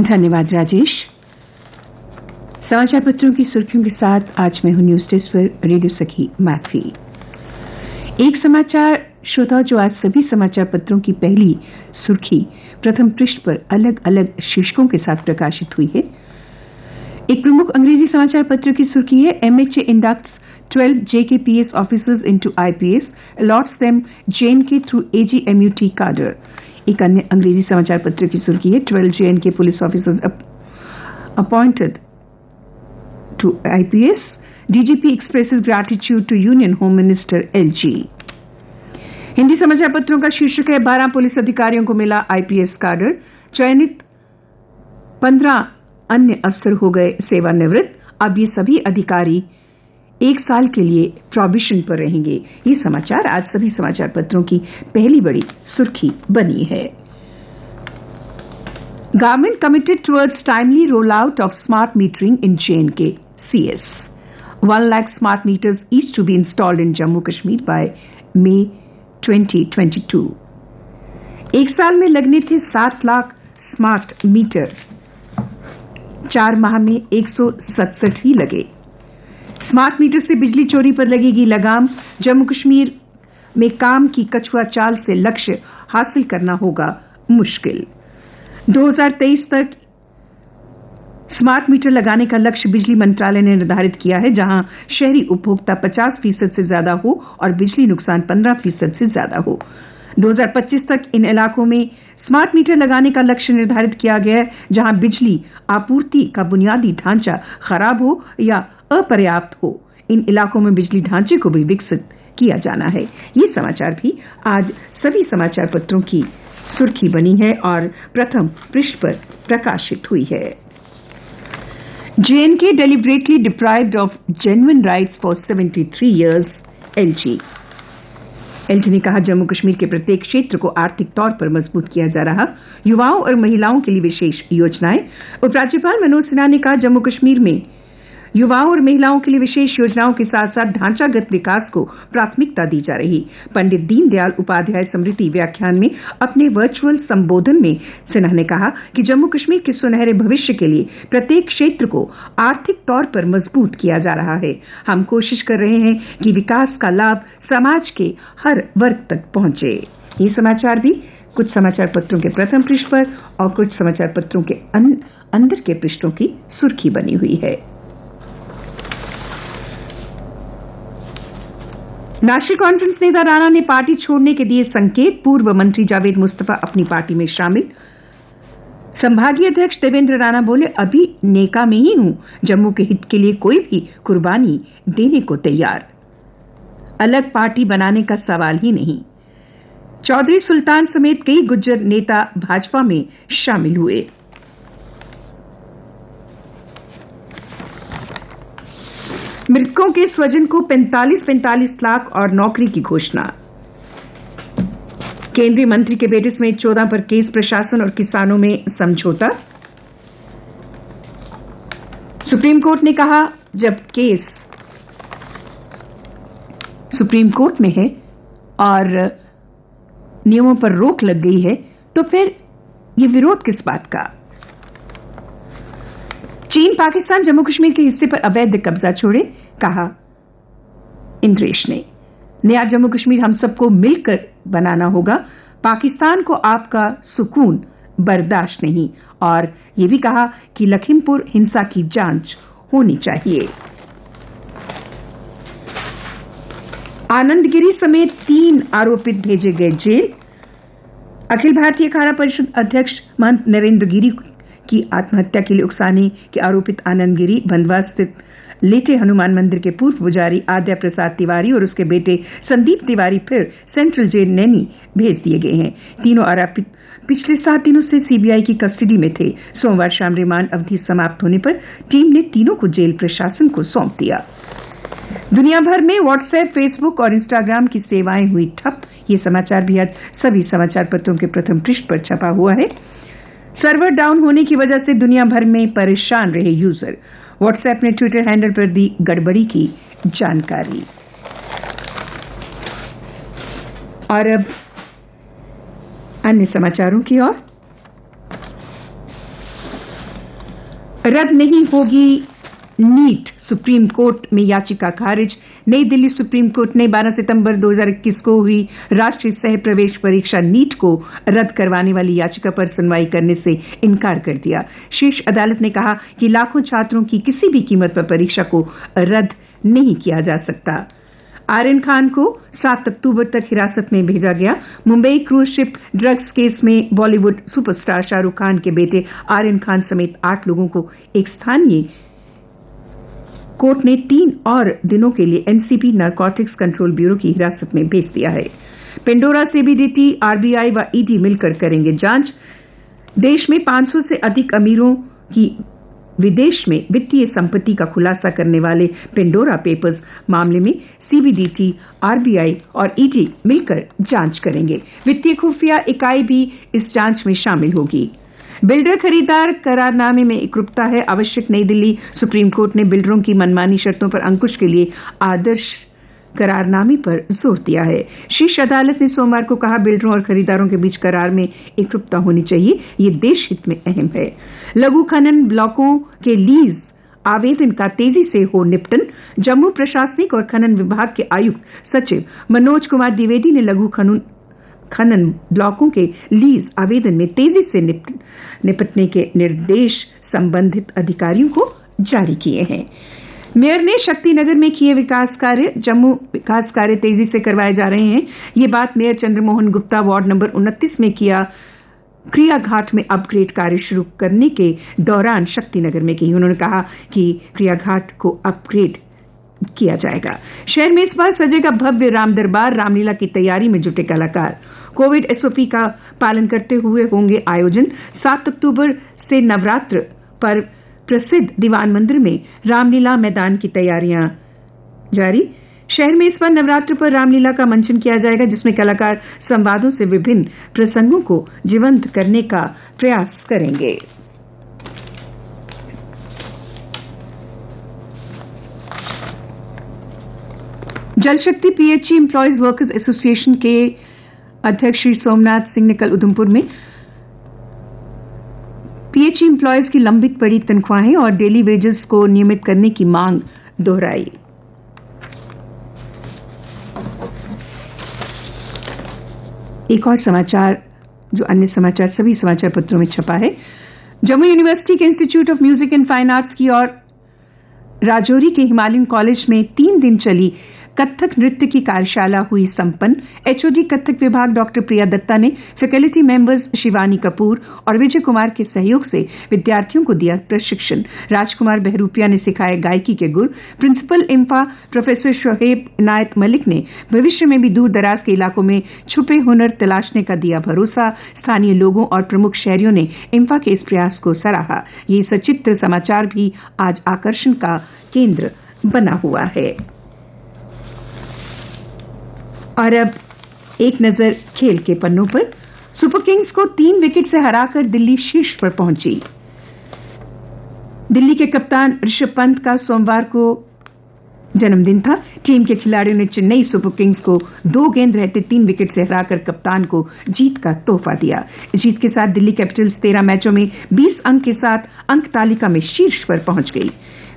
धन्यवाद राजेश। समाचार पत्रों की सुर्खियों के साथ आज मैं हूं न्यूज डेस्क पर रेडियो सखी मैथी। एक समाचार श्रोता जो आज सभी समाचार पत्रों की पहली सुर्खी प्रथम पृष्ठ पर अलग अलग शीर्षकों के साथ प्रकाशित हुई है। एक प्रमुख अंग्रेजी समाचार पत्र की सुर्खी है MHA inducts 12 JKPS officers into IPS, allots them JNK through AGMUT cadre। एक अन्य अंग्रेजी समाचार पत्र की सुर्खी है 12 JNK police officers appointed to IPS, DGP expresses gratitude to Union Home Minister LG। Hindi समाचार पत्रों का शीर्षक है 12 पुलिस अधिकारियों को मिला IPS cadre, चयनित 15 अन्य अफसर हो गए सेवानिवृत्त। अब ये सभी अधिकारी 1 साल के लिए प्रोबिशन पर रहेंगे। ये समाचार आज सभी समाचार पत्रों की पहली बड़ी सुर्खी बनी है। Government committed towards timely roll out of smart metering in JNK CS। 1 lakh smart meters each to be installed in Jammu Kashmir by May 2022। 1 साल में लगने थे 7 लाख स्मार्ट मीटर, 4 माह में 167 ही लगे। स्मार्ट मीटर से बिजली चोरी पर लगेगी लगाम। जम्मू कश्मीर में काम की कछुआ चाल से लक्ष्य हासिल करना होगा मुश्किल। 2023 तक स्मार्ट मीटर लगाने का लक्ष्य बिजली मंत्रालय ने निर्धारित किया है, जहां शहरी उपभोक्ता 50% से ज्यादा हो और बिजली नुकसान 15% से ज्यादा हो। 2025 तक इन इलाकों में स्मार्ट मीटर लगाने का लक्ष्य निर्धारित किया गया है, जहां बिजली आपूर्ति का बुनियादी ढांचा खराब हो या अपर्याप्त हो। इन इलाकों में बिजली ढांचे को भी विकसित किया जाना है। ये समाचार भी आज सभी समाचार पत्रों की सुर्खी बनी है और प्रथम पृष्ठ पर प्रकाशित हुई है। JNK deliberately deprived of genuine rights for 73 years, LG। LG ने कहा जम्मू कश्मीर के प्रत्येक क्षेत्र को आर्थिक तौर पर मजबूत किया जा रहा, युवाओं और महिलाओं के लिए विशेष योजनाएं। उपराज्यपाल मनोज सिन्हा ने कहा जम्मू कश्मीर में युवाओं और महिलाओं के लिए विशेष योजनाओं के साथ साथ ढांचागत विकास को प्राथमिकता दी जा रही। पंडित दीनदयाल उपाध्याय स्मृति व्याख्यान में अपने वर्चुअल संबोधन में सिन्हा ने कहा कि जम्मू कश्मीर के सुनहरे भविष्य के लिए प्रत्येक क्षेत्र को आर्थिक तौर पर मजबूत किया जा रहा है। हम कोशिश कर रहे हैं कि विकास का लाभ समाज के हर वर्ग तक पहुंचे। ये समाचार भी कुछ समाचार पत्रों के प्रथम पृष्ठ पर और कुछ समाचार पत्रों के अंदर के पृष्ठों की सुर्खी बनी हुई है। नेशनल कॉन्फ्रेंस नेता राणा ने पार्टी छोड़ने के दिए संकेत। पूर्व मंत्री जावेद मुस्तफा अपनी पार्टी में शामिल। संभागीय अध्यक्ष देवेंद्र राणा बोले अभी नेका में ही हूं, जम्मू के हित के लिए कोई भी कुर्बानी देने को तैयार, अलग पार्टी बनाने का सवाल ही नहीं। चौधरी सुल्तान समेत कई गुज्जर नेता भाजपा में शामिल हुए। मृतकों के स्वजन को 45 लाख और नौकरी की घोषणा। केंद्रीय मंत्री के बेटे समेत 14 पर केस, प्रशासन और किसानों में समझौता। सुप्रीम कोर्ट ने कहा जब केस सुप्रीम कोर्ट में है और नियमों पर रोक लग गई है तो फिर यह विरोध किस बात का। चीन पाकिस्तान जम्मू कश्मीर के हिस्से पर अवैध कब्जा छोड़े, कहा इंद्रेश ने। नया जम्मू कश्मीर हम सबको मिलकर बनाना होगा, पाकिस्तान को आपका सुकून बर्दाश्त नहीं। और यह भी कहा कि लखीमपुर हिंसा की जांच होनी चाहिए। आनंदगिरी समेत 3 आरोपित भेजे गए जेल। अखिल भारतीय अखाड़ा परिषद अध्यक्ष महंत नरेंद्र गिरी की आत्महत्या के लिए उकसाने के आरोपित आनंदगिरी बंधवा स्थित लेटे हनुमान मंदिर के पूर्व पुजारी आद्या प्रसाद तिवारी और उसके बेटे संदीप तिवारी फिर सेंट्रल जेल नैनी भेज दिए गए हैं। तीनों आरोपित पिछले 7 दिनों से सीबीआई की कस्टडी में थे। सोमवार शाम रिमांड अवधि समाप्त होने पर टीम ने तीनों को जेल प्रशासन को सौंप दिया। दुनिया भर में व्हाट्सएप, फेसबुक और इंस्टाग्राम की सेवाएं हुई ठप। ये समाचार भी आज सभी समाचार पत्रों के प्रथम पृष्ठ पर छपा हुआ है। सर्वर डाउन होने की वजह से दुनिया भर में परेशान रहे यूजर। व्हाट्सएप ने ट्विटर हैंडल पर दी गड़बड़ी की जानकारी। और अब अन्य समाचारों की ओर। रद्द नहीं होगी नीट, सुप्रीम कोर्ट में याचिका खारिज। नई दिल्ली सुप्रीम कोर्ट ने 12 सितंबर 2021 को हुई राष्ट्रीय सह प्रवेश परीक्षा नीट को रद्द करवाने वाली याचिका पर सुनवाई करने से इनकार कर दिया। शीर्ष अदालत ने कहा कि लाखों छात्रों की किसी भी कीमत पर परीक्षा को रद्द नहीं किया जा सकता। आर्यन खान को 7 अक्टूबर तक हिरासत में भेजा गया। Mumbai cruise ship drugs case में बॉलीवुड सुपरस्टार शाहरुख खान के बेटे आर्यन खान समेत 8 लोगों को एक स्थानीय कोर्ट ने 3 और दिनों के लिए एनसीबी नारकोटिक्स कंट्रोल ब्यूरो की हिरासत में भेज दिया है। पेंडोरा, सीबीडीटी, आरबीआई व ईडी मिलकर करेंगे जांच। देश में 500 से अधिक अमीरों की विदेश में वित्तीय संपत्ति का खुलासा करने वाले पेंडोरा पेपर्स मामले में सीबीडीटी, आरबीआई और ईडी मिलकर जांच करेंगे। वित्तीय खुफिया इकाई भी इस जांच में शामिल होगी। बिल्डर खरीदार करारनामे में एकरूपता है आवश्यक। नई दिल्ली सुप्रीम कोर्ट ने बिल्डरों की मनमानी शर्तों पर अंकुश के लिए आदर्श करारनामे पर जोर दिया है। शीर्ष अदालत ने सोमवार को कहा, बिल्डरों और खरीदारों के बीच करार में एकरूपता होनी चाहिए, ये देश हित में अहम है। लघु खनन ब्लॉकों के लीज आवेदन का तेजी से हो निपटन। जम्मू प्रशासनिक और खनन विभाग के आयुक्त सचिव मनोज कुमार द्विवेदी ने लघु खनन ब्लॉकों के लीज आवेदन में तेजी से निपटने के निर्देश संबंधित अधिकारियों को जारी किए हैं। मेयर ने शक्तिनगर में किए विकास कार्य। जम्मू विकास कार्य तेजी से करवाए जा रहे हैं। ये बात mayor Chandramohan Gupta ward number 29 में किया क्रिया घाट में अपग्रेड कार्य शुरू करने के दौरान शक्तिनगर में की। उन्होंने कहा कि क्रिया घाट को अपग्रेड किया जाएगा। शहर में इस बार सजेगा भव्य राम दरबार। रामलीला की तैयारी में जुटे कलाकार। कोविड एसओपी का पालन करते हुए होंगे आयोजन। 7 अक्टूबर से नवरात्र पर प्रसिद्ध दीवान मंदिर में रामलीला मैदान की तैयारियां जारी। शहर में इस बार नवरात्र पर रामलीला का मंचन किया जाएगा, जिसमें कलाकार संवादों से विभिन्न प्रसंगों को जीवंत करने का प्रयास करेंगे। जल शक्ति पीएचई एम्प्लॉयज वर्कर्स एसोसिएशन के अध्यक्ष श्री सोमनाथ सिंह ने कल उधमपुर में पीएचई एम्प्लॉयज की लंबित पड़ी तनख्वाहें और डेली वेजेस को नियमित करने की मांग दोहराई। एक और समाचार जो अन्य समाचार सभी समाचार पत्रों में छपा है। जम्मू यूनिवर्सिटी के institute of music and fine arts की और राजौरी के हिमालयन कॉलेज में 3 दिन चली कथक नृत्य की कार्यशाला हुई संपन्न। एचओडी कथक विभाग डॉक्टर प्रिया दत्ता ने फैकल्टी मेंबर्स शिवानी कपूर और विजय कुमार के सहयोग से विद्यार्थियों को दिया प्रशिक्षण। राजकुमार बहरूपिया ने सिखाए गायकी के गुर। प्रिंसिपल इंफा प्रोफेसर शोहेब इनायत मलिक ने भविष्य में भी दूर दराज के इलाकों में छुपे हुनर तलाशने का दिया भरोसा। स्थानीय लोगों और प्रमुख शहरियों ने इंफा के इस प्रयास को सराहा। ये सचित्र समाचार भी आज आकर्षण का केंद्र बना हुआ है। और अब एक नजर खेल के पन्नों पर। सुपर किंग्स को 3 विकेट से हराकर दिल्ली शीर्ष पर पहुंची। दिल्ली के कप्तान ऋषभ पंत का सोमवार को जन्मदिन था। टीम के खिलाड़ियों ने चेन्नई सुपर किंग्स को 2 गेंद रहते 3 विकेट से हराकर कप्तान को जीत का तोहफा दिया। जीत के साथ दिल्ली कैपिटल्स 13 मैचों में 20 अंक के साथ अंक तालिका में शीर्ष पर पहुंच गई।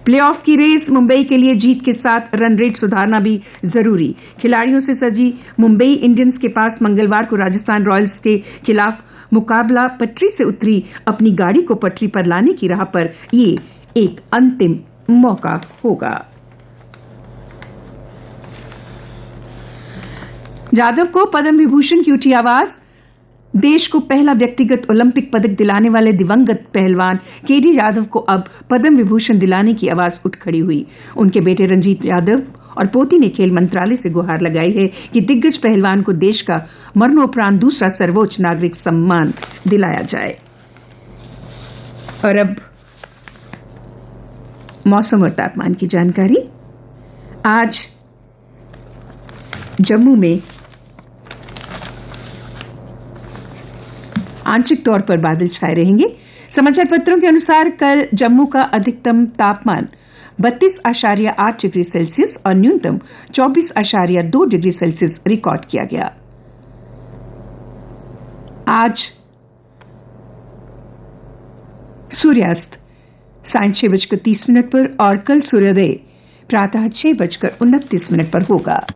प्लेऑफ की रेस मुंबई के लिए जीत के साथ रन रेट सुधारना भी जरूरी। खिलाड़ियों से सजी मुंबई इंडियंस के पास मंगलवार को राजस्थान रॉयल्स के खिलाफ मुकाबला पटरी से उतरी अपनी गाड़ी को पटरी पर लाने की राह पर ये एक अंतिम मौका होगा। जाधव को पद्म विभूषण की उठी आवाज। देश को पहला व्यक्तिगत ओलंपिक पदक दिलाने वाले दिवंगत पहलवान केडी यादव को अब पद्म विभूषण दिलाने की आवाज उठ खड़ी हुई। उनके बेटे रंजीत यादव और पोती ने खेल मंत्रालय से गुहार लगाई है कि दिग्गज पहलवान को देश का मरणोपरांत दूसरा सर्वोच्च नागरिक सम्मान दिलाया जाए। और अब मौसम और तापमान की जानकारी। आज जम्मू में आंशिक तौर पर बादल छाए रहेंगे। समाचार पत्रों के अनुसार कल जम्मू का अधिकतम तापमान 32.8 डिग्री सेल्सियस और न्यूनतम 24.2 डिग्री सेल्सियस रिकॉर्ड किया गया। आज सूर्यास्त सायं 6:30 पर और कल सूर्योदय प्रातः 6:29 पर होगा।